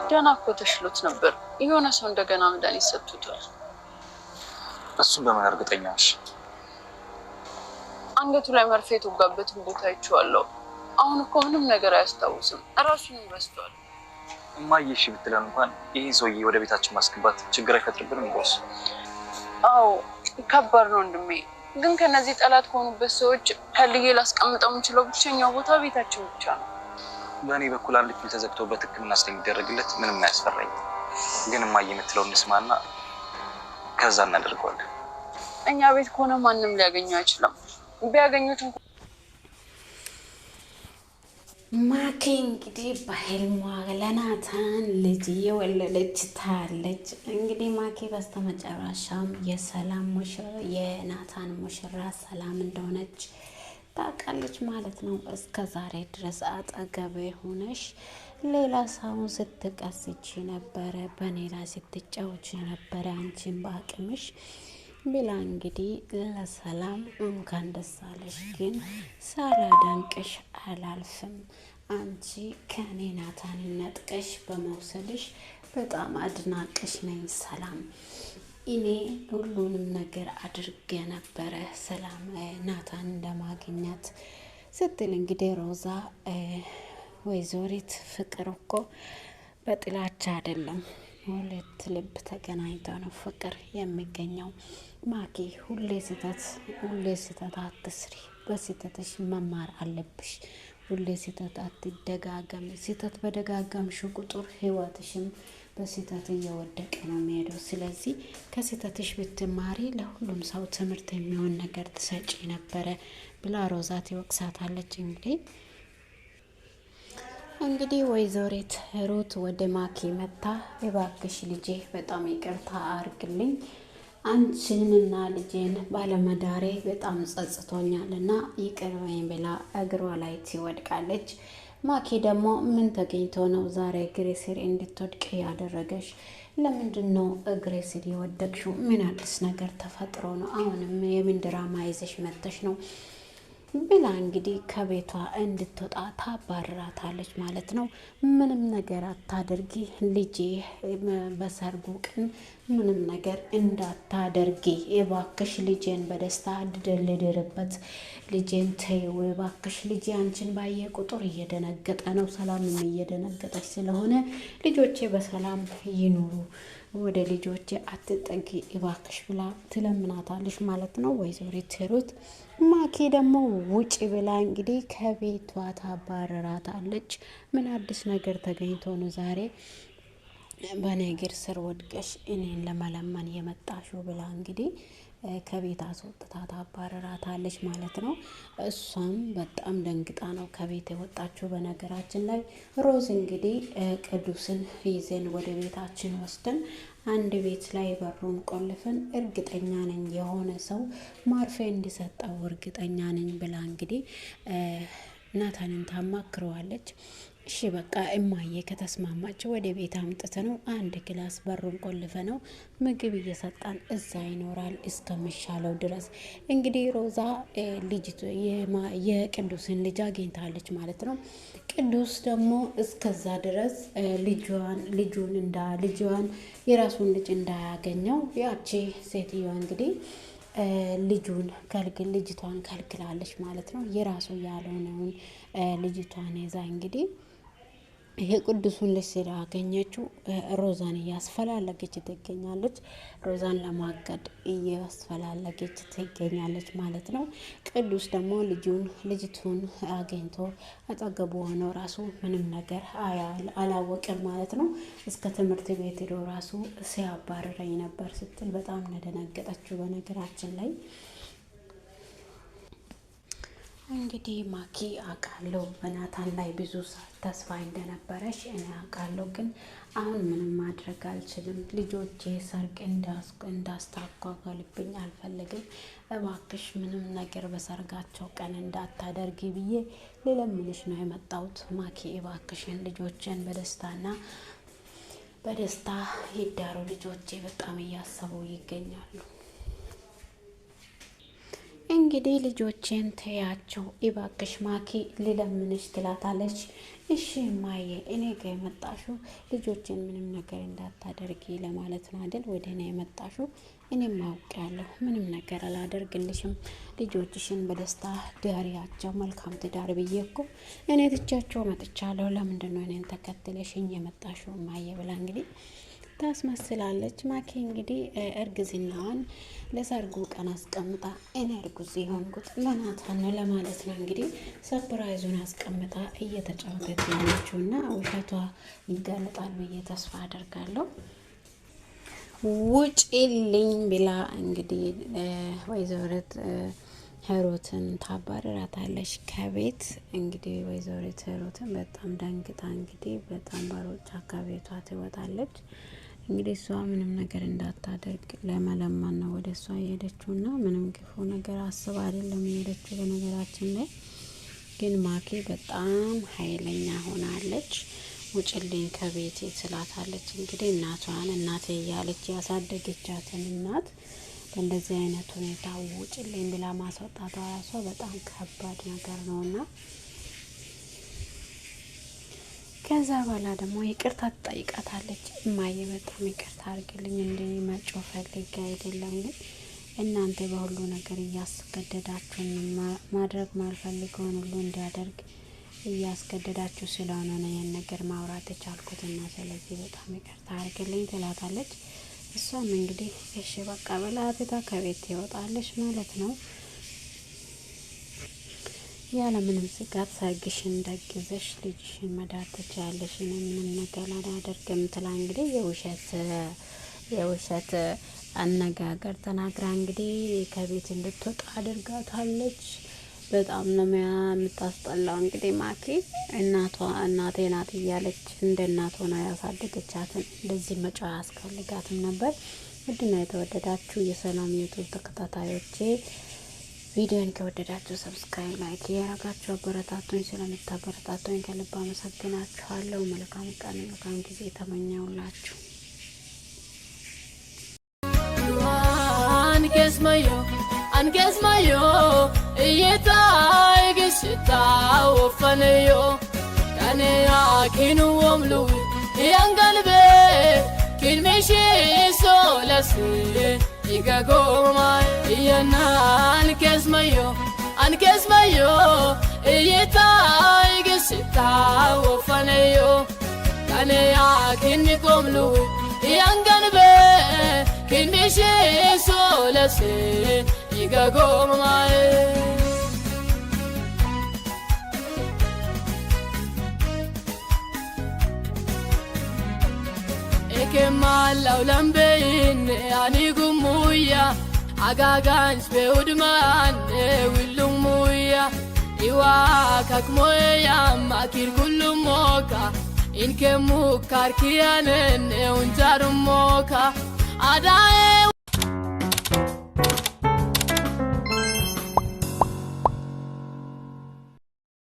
ደህና እኮ ተሽሎት ነበር። የሆነ ሰው እንደገና መድኃኒት ሰጥቶታል። እሱም በምን እርግጠኛ ነሽ? አንገቱ ላይ መርፌ የተወጋበትን ቦታ አይቼዋለሁ። አሁን እኮ ምንም ነገር አያስታውስም፣ እራሱንም ረስቷል። እማዬ እሺ ብትለን እንኳን ይህን ሰውዬ ወደ ቤታችን ማስገባት ችግር አይፈጥርብንም ቦስ? አዎ ከባድ ነው ወንድሜ። ግን ከነዚህ ጠላት ከሆኑበት ሰዎች ከልዬ ላስቀምጠው የምችለው ብቸኛው ቦታ ቤታችን ብቻ ነው። በእኔ በኩል አንድ ክፍል ተዘግቶበት ሕክምና ስለሚደረግለት ምንም አያስፈራኝ። ግን እማዬ የምትለውን እንስማና ከዛ እናደርገዋለን። እኛ ቤት ከሆነ ማንም ሊያገኘው አይችልም። ቢያገኙት ማኪ እንግዲህ በህልሟ ለናታን ልጅ የወለደች ታለች። እንግዲህ ማኪ በስተመጨረሻም የናታን ሙሽራ ሰላም እንደሆነች ታውቃለች ማለት ነው። እስከ ዛሬ ድረስ አጠገቤ ሆነሽ ሌላ ሰውን ስትቀስቺ ነበረ፣ በኔ ላይ ስትጫወች ነበረ አንቺን በአቅምሽ ብላ እንግዲህ ለሰላም እንኳን ደስ አለሽ፣ ግን ሳላደንቅሽ አላልፍም። አንቺ ከኔ ናታን ነጥቀሽ በመውሰድሽ በጣም አድናቅሽ ነኝ ሰላም። እኔ ሁሉንም ነገር አድርጌ ነበረ ሰላም ናታን እንደማግኘት ስትል እንግዲህ ሮዛ ወይዘሪት ፍቅር እኮ በጥላቻ አይደለም፣ ሁለት ልብ ተገናኝቶ ነው ፍቅር የሚገኘው። ማኪ ሁሌ ስህተት አትስሪ፣ በስህተትሽ መማር አለብሽ። ሁሌ ስህተት አትደጋገም። ስህተት በደጋገምሽ ቁጥር ህይወትሽም በስህተት እየወደቀ ነው የሚሄደው። ስለዚህ ከስህተትሽ ብትማሪ ለሁሉም ሰው ትምህርት የሚሆን ነገር ትሰጪ ነበረ ብላ ሮዛ ትወቅሳታለች። እንግዲህ ወይዘሪት ሩት ወደ ማኪ መታ እባክሽ ልጄ በጣም ይቅርታ አርግልኝ፣ አንቺንና ልጄን ባለመዳሬ በጣም ጸጽቶኛልና ይቅር በይኝ ብላ እግሯ ላይ ትወድቃለች። ማኪ ደግሞ ምን ተገኝቶ ነው ዛሬ እግሬ ስር እንድትወድቅ ያደረገሽ? ለምንድን ነው እግሬ ስር የወደቅሽው? ምን አዲስ ነገር ተፈጥሮ ነው? አሁንም የምን ድራማ ይዘሽ መጥተሽ ነው ብላ እንግዲህ ከቤቷ እንድትወጣ ታባርራታለች ማለት ነው። ምንም ነገር አታደርጊ ልጄ፣ በሰርጉ ቀን ምንም ነገር እንዳታደርጊ እባክሽ፣ ልጄን በደስታ ልድርበት፣ ልጄን ተይው እባክሽ። ልጄ አንቺን ባየ ቁጥር እየደነገጠ ነው፣ ሰላምም እየደነገጠች ስለሆነ ልጆቼ በሰላም ይኑሩ፣ ወደ ልጆቼ አትጠጊ እባክሽ ብላ ትለምናታለች ማለት ነው ወይዘሪት ሩት። ማኪ ደግሞ ውጪ ብላ እንግዲህ ከቤቷ ታባረራታለች። ምን አዲስ ነገር ተገኝቶ ነው ዛሬ በኔ እግር ስር ወድቀሽ እኔን ለመለመን የመጣሽው ብላ እንግዲህ ከቤት አስወጥታ ታባረራታለች ማለት ነው። እሷም በጣም ደንግጣ ነው ከቤት የወጣችው። በነገራችን ላይ ሮዝ እንግዲህ ቅዱስን ይዘን ወደ ቤታችን ወስደን አንድ ቤት ላይ በሩን ቆልፈን እርግጠኛ ነኝ የሆነ ሰው ማርፌ እንዲሰጠው እርግጠኛ ነኝ ብላ እንግዲህ ናታንን ታማክረዋለች። እሺ በቃ እማዬ ከተስማማች ወደ ቤት አምጥተ ነው አንድ ክላስ በሩን ቆልፈ ነው ምግብ እየሰጣን እዛ ይኖራል እስከሚሻለው ድረስ። እንግዲህ ሮዛ ልጅቱ የቅዱስን ልጅ አግኝታለች ማለት ነው። ቅዱስ ደግሞ እስከዛ ድረስ ልጇን የራሱን ልጅ እንዳያገኘው ያቺ ሴትዮዋ እንግዲህ ልጅቷን ከልክላለች ማለት ነው። የራሱ ያልሆነውን ልጅቷን ይዛ እንግዲህ ይሄ ቅዱሱን ልጅ ስላገኘችው ሮዛን እያስፈላለገች ትገኛለች። ሮዛን ለማገድ እያስፈላለገች ትገኛለች ማለት ነው። ቅዱስ ደግሞ ልጅቱን አገኝቶ አጠገቡ ሆኖ ራሱ ምንም ነገር አላወቅም ማለት ነው። እስከ ትምህርት ቤት ሄዶ ራሱ ሲያባርረኝ ነበር ስትል በጣም እንደደነገጠችው በነገራችን ላይ እንግዲህ ማኪ አውቃለሁ በናታን ላይ ብዙ ተስፋ እንደነበረሽ እኔ አውቃለሁ፣ ግን አሁን ምንም ማድረግ አልችልም። ልጆቼ ሰርግ እንዳስተጓጎልብኝ አልፈልግም። እባክሽ ምንም ነገር በሰርጋቸው ቀን እንዳታደርጊ ብዬ ልለምንሽ ነው የመጣሁት። ማኪ እባክሽን ልጆችን በደስታ ይዳሩ። ልጆቼ በጣም እያሰቡ ይገኛሉ። እንግዲህ ልጆቼን ተያቸው እባክሽ ማኪ ልለምንሽ ትላታለች። እሺ ማየ እኔ ጋር የመጣሽው ልጆቼን ምንም ነገር እንዳታደርጊ ለማለት ነው አይደል? ወደ እኔ የመጣሽው እኔም አውቃለሁ፣ ምንም ነገር አላደርግልሽም። ልጆችሽን በደስታ ዳሪያቸው፣ መልካም ትዳር ብዬ እኮ እኔ ትቻቸው መጥቻለሁ። ለምንድን ነው እኔን ተከትለሽኝ የመጣሽው ማየ ብላ እንግዲህ ታስመስላለች። ማኪ እንግዲህ እርግዝናዋን ለሰርጉ ቀን አስቀምጣ እኔ እርጉዝ የሆንኩት ለናታን ነው ለማለት ነው እንግዲህ ሰርፕራይዙን አስቀምጣ እየተጫወተች ያለችው እና ውሸቷ ይጋለጣል ብዬ ተስፋ አደርጋለሁ። ውጪልኝ ብላ እንግዲህ ወይዘሮት ሂሩትን ታባረራታለች ከቤት። እንግዲህ ወይዘሮት ሂሩትን በጣም ደንግጣ እንግዲህ በጣም ባሮች ከቤቷ ትወጣለች። እንግዲህ እሷ ምንም ነገር እንዳታደርግ ለመለመን ነው ወደ እሷ የሄደችው እና ምንም ክፉ ነገር አስባ አይደለም የሄደችው። በነገራችን ላይ ግን ማኪ በጣም ኃይለኛ ሆናለች። ውጭልኝ ከቤቴ ትላታለች። እንግዲህ እናቴ እያለች ያሳደገቻትን እናት በእንደዚህ አይነት ሁኔታ ውጭልኝ ብላ ማስወጣቷ ራሷ በጣም ከባድ ነገር ነውና ከዛ በኋላ ደግሞ ይቅርታ ትጠይቃታለች። እማዬ በጣም ይቅርታ አድርግልኝ እንድመጪው ፈልጌ አይደለም፣ ግን እናንተ በሁሉ ነገር እያስገደዳችሁን ማድረግ ማልፈልገውን ሁሉ እንዲያደርግ እያስገደዳችሁ ስለሆነ ነው ያን ነገር ማውራት የቻልኩትና ስለዚህ በጣም ይቅርታ አድርግልኝ ትላታለች። እሷም እንግዲህ እሺ በቃ ብላ ትታ ከቤት ትወጣለች ማለት ነው። ያለ ምንም ስጋት ሰርግሽን ደግዘሽ ልጅሽን መዳር ትችያለሽ፣ ምንም ነገር አላደርግም ትላ እንግዲህ የውሸት አነጋገር ተናግራ እንግዲህ ከቤት እንድትወጣ አድርጋታለች። በጣም ነው የምታስጠላው። እንግዲህ ማኪ እናቴ ናት እያለች እንደ እናት ሆና ያሳደገቻትን እንደዚህ መጫወት አያስፈልጋትም ነበር። ውድና የተወደዳችሁ የሰላም ዩቱብ ተከታታዮቼ ቪዲዮን ከወደዳችሁ ሰብስክራይብ፣ ላይክ ያደረጋችሁ አበረታቱኝ። ስለምታበረታቱኝ ከልብ አመሰግናችኋለሁ። መልካም ቀን፣ መልካም ጊዜ ተመኘውላችሁ። አንገስማዮ እየታይ ግስታው ወፈነዮ ካኔያ ኪኑ ወምሉ ያንጋልበ ኪልሜሽ ሶለስ ይጋጎማ እያና አንገስማዮ እየታይ ግስታው ወፈነዮ ካኔያ ኪኒ ቆምሉ ያንጋልበ ኪልሜሽ ሶለስ ይጋጎማ ekemalau lambein ani gumuya agagans beudman willumuya iwa kakmoya makir kullumoka inke mukar kiyanen untarumoka adae